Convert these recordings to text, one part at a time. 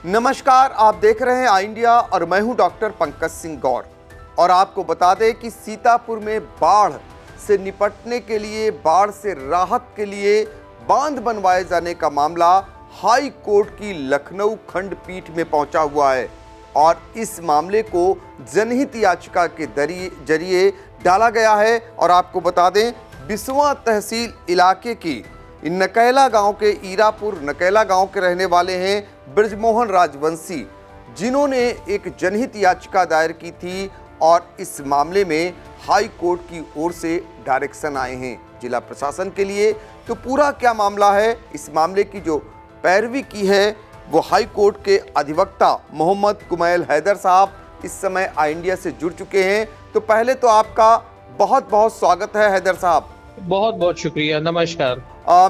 नमस्कार, आप देख रहे हैं आई इंडिया और मैं हूं डॉक्टर पंकज सिंह गौर। और आपको बता दें कि सीतापुर में बाढ़ से निपटने के लिए, बाढ़ से राहत के लिए बांध बनवाए जाने का मामला हाई कोर्ट की लखनऊ खंडपीठ में पहुंचा हुआ है और इस मामले को जनहित याचिका के जरिए डाला गया है। और आपको बता दें, बिस्वा तहसील इलाके की नकैला गांव के ईरापुर नकैला गांव के रहने वाले हैं ब्रजमोहन राजवंशी, जिन्होंने एक जनहित याचिका दायर की थी और इस मामले में हाई कोर्ट की ओर से डायरेक्शन आए हैं जिला प्रशासन के लिए। तो पूरा क्या मामला है, इस मामले की जो पैरवी की है वो हाई कोर्ट के अधिवक्ता मोहम्मद कुमैल हैदर साहब इस समय आई इंडिया से जुड़ चुके हैं। तो पहले तो आपका बहुत बहुत स्वागत है हैदर साहब। बहुत बहुत शुक्रिया, नमस्कार।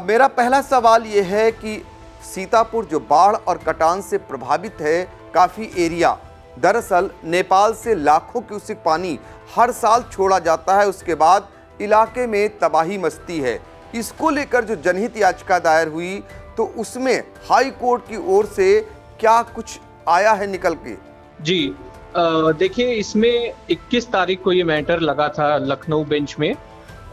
मेरा पहला सवाल ये है कि सीतापुर जो बाढ़ और कटान से प्रभावित है काफ़ी एरिया, दरअसल नेपाल से लाखों क्यूसेक पानी हर साल छोड़ा जाता है, उसके बाद इलाके में तबाही मचती है। इसको लेकर जो जनहित याचिका दायर हुई तो उसमें हाई कोर्ट की ओर से क्या कुछ आया है निकल के? जी, देखिए, इसमें 21 तारीख को ये मैटर लगा था लखनऊ बेंच में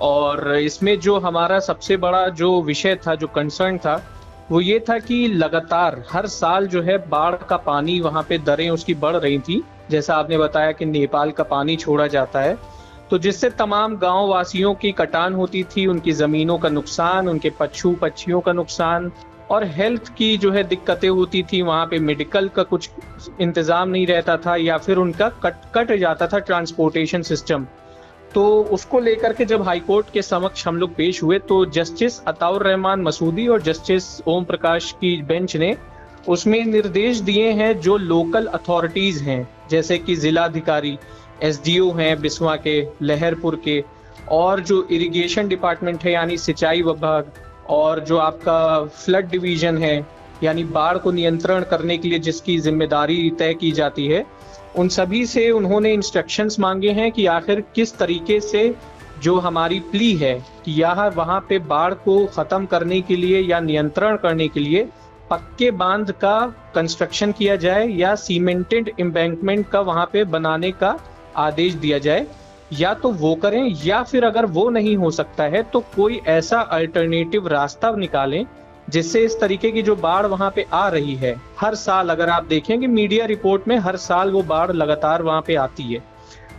और इसमें जो हमारा सबसे बड़ा जो विषय था, जो कंसर्न था, वो ये था कि लगातार हर साल जो है बाढ़ का पानी वहाँ पे दरें उसकी बढ़ रही थी। जैसा आपने बताया कि नेपाल का पानी छोड़ा जाता है, तो जिससे तमाम गांव वासियों की कटान होती थी, उनकी ज़मीनों का नुकसान, उनके पशु पक्षियों का नुकसान और हेल्थ की जो है दिक्कतें होती थी। वहाँ पे मेडिकल का कुछ इंतज़ाम नहीं रहता था या फिर उनका कट जाता था ट्रांसपोर्टेशन सिस्टम। तो उसको लेकर के जब हाईकोर्ट के समक्ष हम लोग पेश हुए तो जस्टिस अताउर रहमान मसूदी और जस्टिस ओम प्रकाश की बेंच ने उसमें निर्देश दिए हैं जो लोकल अथॉरिटीज़ हैं, जैसे कि जिलाधिकारी, एसडीओ हैं बिस्वा के, लहरपुर के, और जो इरिगेशन डिपार्टमेंट है यानी सिंचाई विभाग, और जो आपका फ्लड डिवीजन है यानी बाढ़ को नियंत्रण करने के लिए जिसकी जिम्मेदारी तय की जाती है, उन सभी से उन्होंने इंस्ट्रक्शंस मांगे हैं कि आखिर किस तरीके से जो हमारी प्ली है कि यहाँ वहाँ पे बाढ़ को ख़त्म करने के लिए या नियंत्रण करने के लिए पक्के बांध का कंस्ट्रक्शन किया जाए या सीमेंटेड एम्बैंकमेंट का वहाँ पे बनाने का आदेश दिया जाए, या तो वो करें, या फिर अगर वो नहीं हो सकता है तो कोई ऐसा अल्टरनेटिव रास्ता निकालें जिससे इस तरीके की जो बाढ़ वहां पे आ रही है, हर साल अगर आप देखेंगे मीडिया रिपोर्ट में हर साल वो बाढ़ लगातार वहां पे आती है,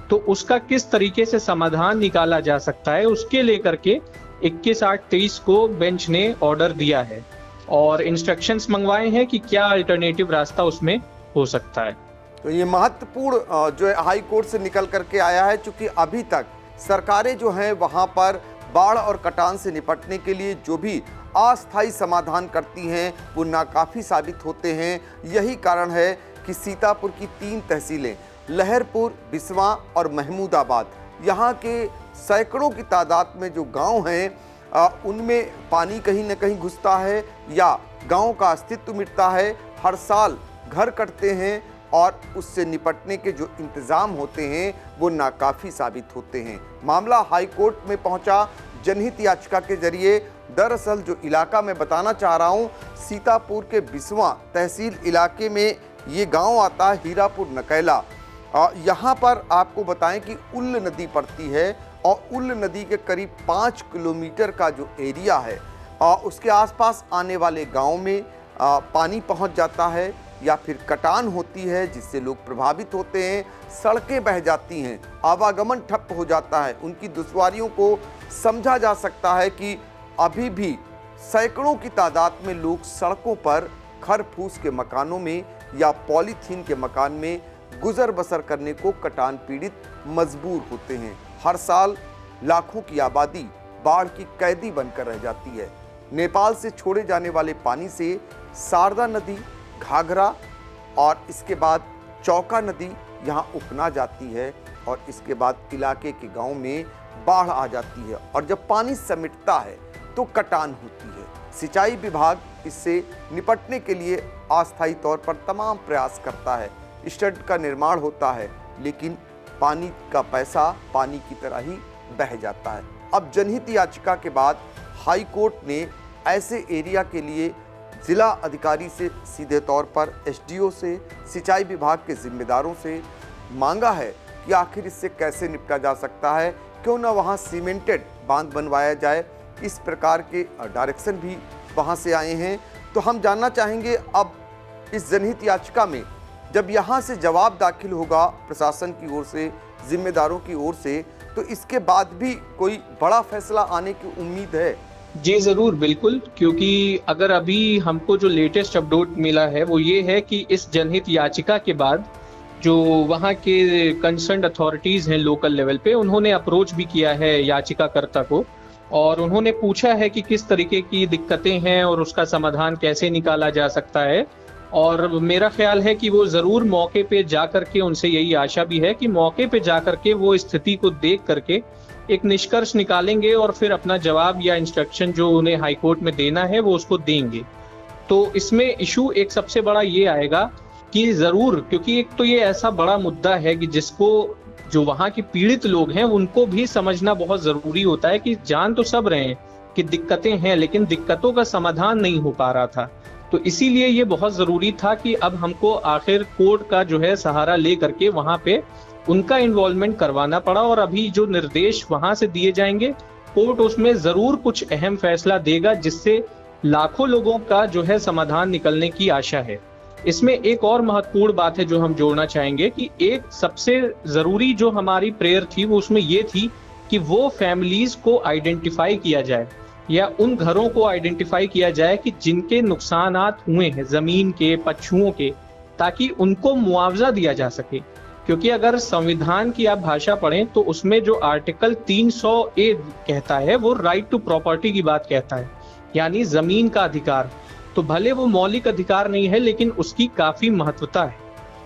तो उसका किस तरीके से समाधान निकाला जा सकता है, उसके लेकर के 21/8/23 को बेंच ने ऑर्डर दिया है और इंस्ट्रक्शंस मंगवाए हैं कि क्या अल्टरनेटिव रास्ता उसमें हो सकता है। तो ये महत्वपूर्ण जो है हाई कोर्ट से निकल करके आया है, क्योंकि अभी तक सरकारें जो हैं वहाँ पर बाढ़ और कटान से निपटने के लिए जो भी अस्थायी समाधान करती हैं वो नाकाफ़ी साबित होते हैं। यही कारण है कि सीतापुर की 3 तहसीलें लहरपुर, बिस्वा और महमूदाबाद, यहाँ के सैकड़ों की तादाद में जो गांव हैं उनमें पानी कहीं न कहीं घुसता है या गांव का अस्तित्व मिटता है। हर साल घर कटते हैं और उससे निपटने के जो इंतज़ाम होते हैं वो नाकाफ़ी साबित होते हैं। मामला हाई कोर्ट में पहुंचा जनहित याचिका के जरिए। दरअसल जो इलाका मैं बताना चाह रहा हूं, सीतापुर के बिस्वा तहसील इलाके में ये गांव आता है हीरापुर नकैला। यहाँ पर आपको बताएं कि उल्ल नदी पड़ती है और उल्ल नदी के करीब 5 किलोमीटर का जो एरिया है उसके आसपास आने वाले गाँव में पानी पहुँच जाता है या फिर कटान होती है जिससे लोग प्रभावित होते हैं, सड़कें बह जाती हैं, आवागमन ठप हो जाता है। उनकी दुश्वारियों को समझा जा सकता है कि अभी भी सैकड़ों की तादाद में लोग सड़कों पर खर फूस के मकानों में या पॉलीथीन के मकान में गुजर बसर करने को कटान पीड़ित मजबूर होते हैं। हर साल लाखों की आबादी बाढ़ की कैदी बनकर रह जाती है। नेपाल से छोड़े जाने वाले पानी से शारदा नदी, घाघरा और इसके बाद चौका नदी यहाँ उपना जाती है और इसके बाद इलाके के गांव में बाढ़ आ जाती है और जब पानी समिटता है तो कटान होती है। सिंचाई विभाग इससे निपटने के लिए अस्थायी तौर पर तमाम प्रयास करता है, स्टड का निर्माण होता है, लेकिन पानी का पैसा पानी की तरह ही बह जाता है। अब जनहित याचिका के बाद हाई कोर्ट ने ऐसे एरिया के लिए जिला अधिकारी से सीधे तौर पर एसडीओ से, सिंचाई विभाग के जिम्मेदारों से मांगा है कि आखिर इससे कैसे निपटा जा सकता है, क्यों ना वहां सीमेंटेड बांध बनवाया जाए। इस प्रकार के डायरेक्शन भी वहां से आए हैं। तो हम जानना चाहेंगे अब इस जनहित याचिका में जब यहां से जवाब दाखिल होगा प्रशासन की ओर से, जिम्मेदारों की ओर से, तो इसके बाद भी कोई बड़ा फैसला आने की उम्मीद है? जी ज़रूर, बिल्कुल, क्योंकि अगर अभी हमको जो लेटेस्ट अपडेट मिला है वो ये है कि इस जनहित याचिका के बाद जो वहाँ के कंसर्न्ड अथॉरिटीज़ हैं लोकल लेवल पे, उन्होंने अप्रोच भी किया है याचिकाकर्ता को और उन्होंने पूछा है कि किस तरीके की दिक्कतें हैं और उसका समाधान कैसे निकाला जा सकता है। और मेरा ख्याल है कि वो ज़रूर मौके पे जा करके, उनसे यही आशा भी है कि मौके पे जा करके वो स्थिति को देख करके एक निष्कर्ष निकालेंगे और फिर अपना जवाब या इंस्ट्रक्शन जो उन्हें हाई कोर्ट में देना है वो उसको देंगे। तो इसमें इशू एक सबसे बड़ा ये आएगा कि ज़रूर, क्योंकि एक तो ये ऐसा बड़ा मुद्दा है कि जिसको जो वहाँ के पीड़ित लोग हैं उनको भी समझना बहुत ज़रूरी होता है कि जान तो सब रहे हैं कि दिक्कतें हैं, लेकिन दिक्कतों का समाधान नहीं हो पा रहा था। तो इसीलिए ये बहुत ज़रूरी था कि अब हमको आखिर कोर्ट का जो है सहारा ले करके वहाँ पे उनका इन्वॉल्वमेंट करवाना पड़ा और अभी जो निर्देश वहाँ से दिए जाएंगे, कोर्ट उसमें ज़रूर कुछ अहम फैसला देगा जिससे लाखों लोगों का जो है समाधान निकलने की आशा है। इसमें एक और महत्वपूर्ण बात है जो हम जोड़ना चाहेंगे कि एक सबसे ज़रूरी जो हमारी प्रेयर थी वो उसमें ये थी कि वो फैमिलीज़ को आइडेंटिफाई किया जाए या उन घरों को आइडेंटिफाई किया जाए कि जिनके नुकसानात हुए हैं ज़मीन के, पशुओं के, ताकि उनको मुआवजा दिया जा सके। क्योंकि अगर संविधान की आप भाषा पढ़ें तो उसमें जो आर्टिकल 300A कहता है वो राइट टू प्रॉपर्टी की बात कहता है, यानी ज़मीन का अधिकार। तो भले वो मौलिक अधिकार नहीं है लेकिन उसकी काफ़ी महत्वता है।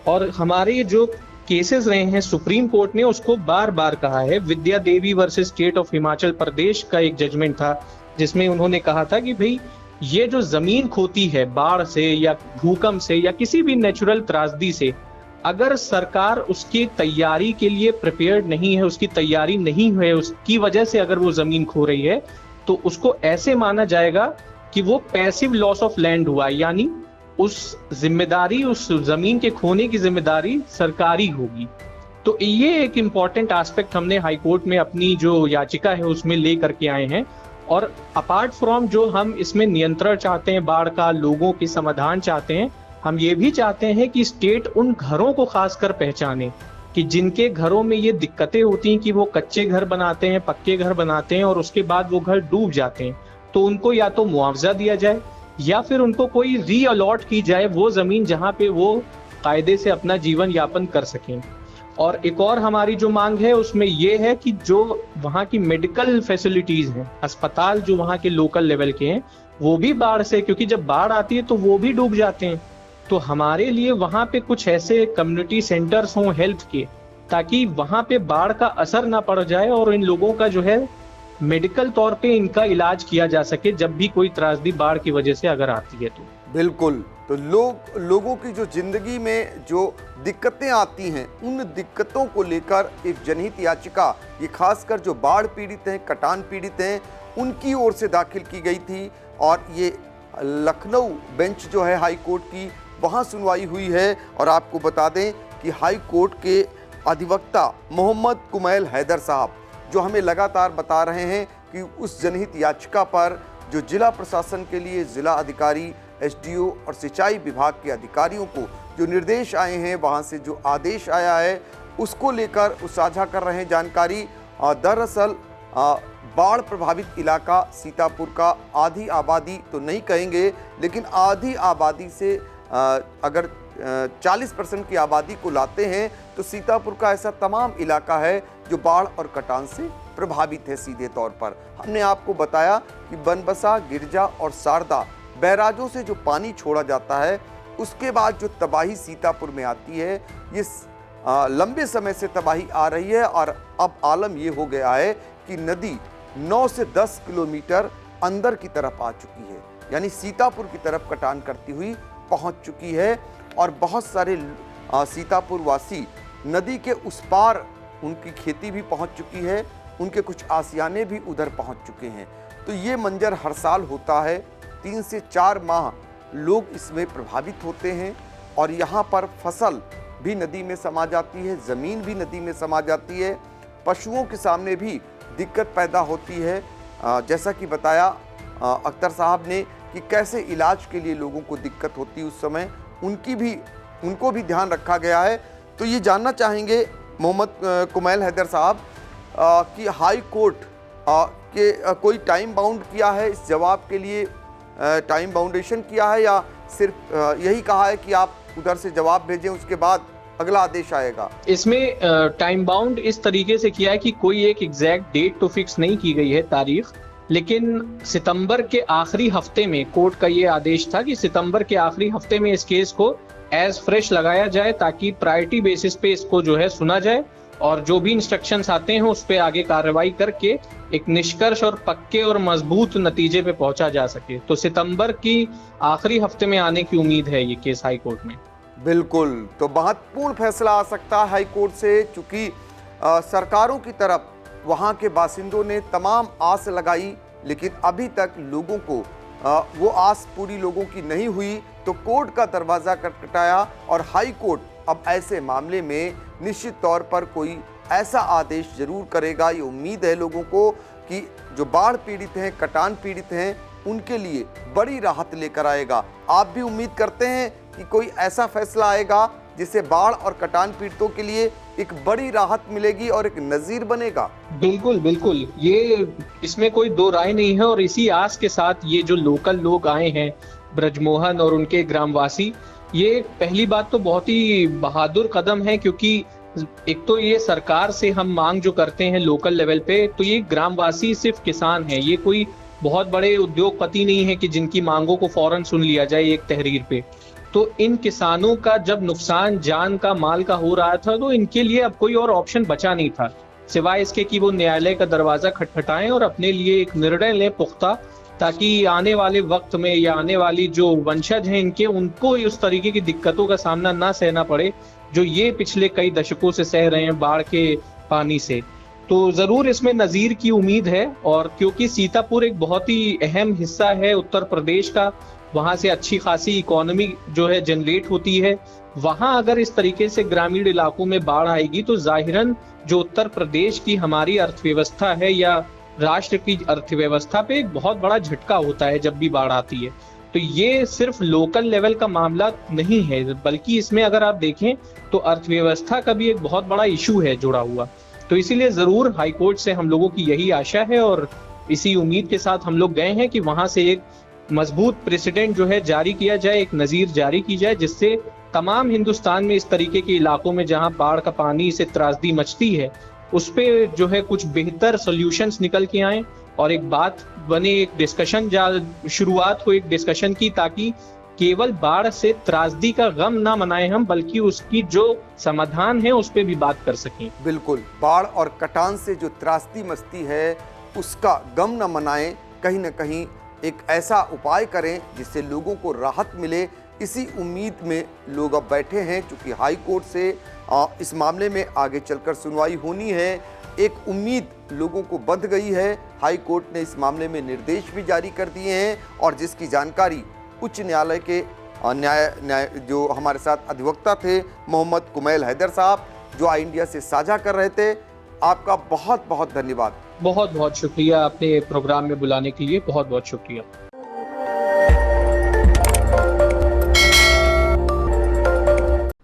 और हमारे जो केसेस रहे हैं, सुप्रीम कोर्ट ने उसको बार बार कहा है। विद्या देवी versus state of Himachal Pradesh का एक जजमेंट था जिसमें उन्होंने कहा था कि भाई ये जो जमीन खोती है बाढ़ से या भूकंप से या किसी भी नेचुरल त्रासदी से, अगर सरकार उसकी तैयारी के लिए प्रिपेयर्ड नहीं है, उसकी तैयारी नहीं है, उसकी वजह से अगर वो जमीन खो रही है तो उसको ऐसे माना जाएगा कि वो पैसिव लॉस ऑफ लैंड हुआ, यानी उस जिम्मेदारी, उस जमीन के खोने की जिम्मेदारी सरकारी होगी। तो ये एक इम्पॉर्टेंट एस्पेक्ट हमने हाई कोर्ट में अपनी जो याचिका है उसमें ले करके आए हैं। और अपार्ट फ्रॉम जो हम इसमें नियंत्रण चाहते हैं, बाढ़ का, लोगों के समाधान चाहते हैं, हम ये भी चाहते हैं कि स्टेट उन घरों को खासकर पहचाने कि जिनके घरों में ये दिक्कतें होती हैं कि वो कच्चे घर बनाते हैं, पक्के घर बनाते हैं और उसके बाद वो घर डूब जाते हैं, तो उनको या तो मुआवजा दिया जाए या फिर उनको कोई री अलॉट की जाए वो जमीन जहाँ पे वो कायदे से अपना जीवन यापन कर सकें। और एक और हमारी जो मांग है उसमें ये है कि जो वहाँ की मेडिकल फैसिलिटीज हैं, अस्पताल जो वहाँ के लोकल लेवल के हैं, वो भी बाढ़ से, क्योंकि जब बाढ़ आती है तो वो भी डूब जाते हैं, तो हमारे लिए वहाँ पे कुछ ऐसे कम्युनिटी सेंटर्स हों हेल्थ के, ताकि वहाँ पे बाढ़ का असर ना पड़ जाए और इन लोगों का जो है मेडिकल तौर पे इनका इलाज किया जा सके जब भी कोई त्रासदी बाढ़ की वजह से अगर आती है तो। बिल्कुल। तो लोगों की जो जिंदगी में जो दिक्कतें आती हैं, उन दिक्कतों को लेकर एक जनहित याचिका, ये खासकर जो बाढ़ पीड़ित हैं, कटान पीड़ित हैं, उनकी ओर से दाखिल की गई थी और ये लखनऊ बेंच जो है हाई कोर्ट की, वहाँ सुनवाई हुई है। और आपको बता दें कि हाई कोर्ट के अधिवक्ता मोहम्मद कुमैल हैदर साहब जो हमें लगातार बता रहे हैं कि उस जनहित याचिका पर जो जिला प्रशासन के लिए जिला अधिकारी, एसडीओ और सिंचाई विभाग के अधिकारियों को जो निर्देश आए हैं, वहां से जो आदेश आया है, उसको लेकर वो साझा कर रहे हैं जानकारी। दरअसल बाढ़ प्रभावित इलाका सीतापुर का आधी आबादी तो नहीं कहेंगे, लेकिन आधी आबादी से अगर 40% की आबादी को लाते हैं तो सीतापुर का ऐसा तमाम इलाका है जो बाढ़ और कटान से प्रभावित है सीधे तौर पर। हमने आपको बताया कि बनबसा, गिरजा और शारदा बैराजों से जो पानी छोड़ा जाता है, उसके बाद जो तबाही सीतापुर में आती है, ये लंबे समय से तबाही आ रही है और अब आलम ये हो गया है कि नदी 9 से 10 किलोमीटर अंदर की तरफ आ चुकी है, यानी सीतापुर की तरफ कटान करती हुई पहुंच चुकी है। और बहुत सारे सीतापुर वासी नदी के उस पार, उनकी खेती भी पहुंच चुकी है, उनके कुछ आसियाने भी उधर पहुंच चुके हैं। तो ये मंजर हर साल होता है। 3 से 4 माह लोग इसमें प्रभावित होते हैं और यहाँ पर फसल भी नदी में समा जाती है, ज़मीन भी नदी में समा जाती है, पशुओं के सामने भी दिक्कत पैदा होती है। जैसा कि बताया अख्तर साहब ने कि कैसे इलाज के लिए लोगों को दिक्कत होती है उस समय, उनको भी ध्यान रखा गया है। तो ये जानना चाहेंगे मोहम्मद कुमैल हैदर साहब कि हाई कोर्ट के कोई टाइम बाउंड किया है इस जवाब के लिए, टाइम बाउंडेशन किया है, या सिर्फ यही कहा है कि आप उधर से जवाब भेजें उसके बाद अगला आदेश आएगा? इसमें टाइम बाउंड इस तरीके से किया है कि कोई एक एग्जैक्ट डेट तो फिक्स नहीं की गई है तारीख, लेकिन सितंबर के आखिरी हफ्ते में कोर्ट का ये आदेश था कि सितंबर के आखिरी हफ्ते में इस केस को एज फ्रेश लगाया जाए ताकि प्रायोरिटी बेसिस पे इसको जो है सुना जाए और जो भी इंस्ट्रक्शंस आते हैं उस पर आगे कार्रवाई करके एक निष्कर्ष और पक्के और मजबूत नतीजे पे पहुंचा जा सके। तो सितंबर की आखिरी हफ्ते में आने की उम्मीद है ये केस हाई कोर्ट में। बिल्कुल, तो महत्वपूर्ण फैसला आ सकता है हाई कोर्ट से, चूंकि सरकारों की तरफ वहां के बासिंदों ने तमाम आस लगाई, लेकिन अभी तक लोगों को वो आस पूरी लोगों की नहीं हुई, तो कोर्ट का दरवाज़ा खटखटाया और हाई कोर्ट अब ऐसे मामले में निश्चित तौर पर कोई ऐसा आदेश जरूर करेगा। ये उम्मीद है लोगों को कि जो बाढ़ पीड़ित हैं, कटान पीड़ित हैं, उनके लिए बड़ी राहत लेकर आएगा। आप भी उम्मीद करते हैं कि कोई ऐसा फैसला आएगा जिससे बाढ़ और कटान पीड़ितों के लिए एक बड़ी राहत मिलेगी और एक नजीर बनेगा? बिल्कुल बिल्कुल, ये इसमें कोई दो राय नहीं है। और इसी आस के साथ ये जो लोकल लोग आए हैं, ब्रजमोहन और उनके ग्रामवासी, ये पहली बात तो बहुत ही बहादुर कदम है, क्योंकि एक तो ये सरकार से हम मांग जो करते हैं लोकल लेवल पे, तो ये ग्रामवासी सिर्फ किसान हैं, ये कोई बहुत बड़े उद्योगपति नहीं है कि जिनकी मांगों को फौरन सुन लिया जाए एक तहरीर पे। तो इन किसानों का जब नुकसान जान का, माल का हो रहा था, तो इनके लिए अब कोई और ऑप्शन बचा नहीं था सिवाय इसके कि वो न्यायालय का दरवाजा खटखटाएं और अपने लिए एक निर्णय लें पुख्ता, ताकि आने वाले वक्त में या आने वाली जो वंशज हैं इनके, उनको उस तरीके की दिक्कतों का सामना ना सहना पड़े जो ये पिछले कई दशकों से सह रहे हैं बाढ़ के पानी से। तो जरूर इसमें नजीर की उम्मीद है। और क्योंकि सीतापुर एक बहुत ही अहम हिस्सा है उत्तर प्रदेश का, वहां से अच्छी खासी इकोनॉमी जो है जनरेट होती है, वहां अगर इस तरीके से ग्रामीण इलाकों में बाढ़ आएगी तो जाहिरन जो उत्तर प्रदेश की हमारी अर्थव्यवस्था है या राष्ट्र की अर्थव्यवस्था पे एक बहुत बड़ा झटका होता है जब भी बाढ़ आती है। तो ये सिर्फ लोकल लेवल का मामला नहीं है, बल्कि इसमें अगर आप देखें तो अर्थव्यवस्था का भी एक बहुत बड़ा इशू है जुड़ा हुआ। तो इसीलिए जरूर हाईकोर्ट से हम लोगों की यही आशा है और इसी उम्मीद के साथ हम लोग गए हैं कि वहां से एक मजबूत प्रेसिडेंट जो है जारी किया जाए, एक नजीर जारी की जाए, जिससे तमाम हिंदुस्तान में इस तरीके के इलाकों में जहां बाढ़ का पानी से त्रासदी मचती है उस पे जो है कुछ बेहतर सॉल्यूशंस निकल के आए और एक बात बने, एक डिस्कशन शुरुआत हो एक डिस्कशन की, ताकि केवल बाढ़ से त्रासदी का गम ना मनाएं हम, बल्कि उसकी जो समाधान है उस पे भी बात कर सकें। बिल्कुल, बाढ़ और कटान से जो त्रासदी मचती है उसका गम न मनाएं, कहीं ना कहीं एक ऐसा उपाय करें जिससे लोगों को राहत मिले। इसी उम्मीद में लोग अब बैठे हैं, चूँकि हाई कोर्ट से इस मामले में आगे चलकर सुनवाई होनी है। एक उम्मीद लोगों को बंध गई है। हाई कोर्ट ने इस मामले में निर्देश भी जारी कर दिए हैं और जिसकी जानकारी उच्च न्यायालय के न्याय जो हमारे साथ अधिवक्ता थे मोहम्मद कुमैल हैदर साहब, जो आई इंडिया से साझा कर रहे थे। आपका बहुत बहुत धन्यवाद। बहुत बहुत शुक्रिया, आपने प्रोग्राम में बुलाने के लिए बहुत बहुत शुक्रिया।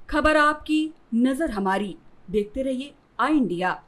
खबर आपकी, नजर हमारी। देखते रहिए आई इंडिया।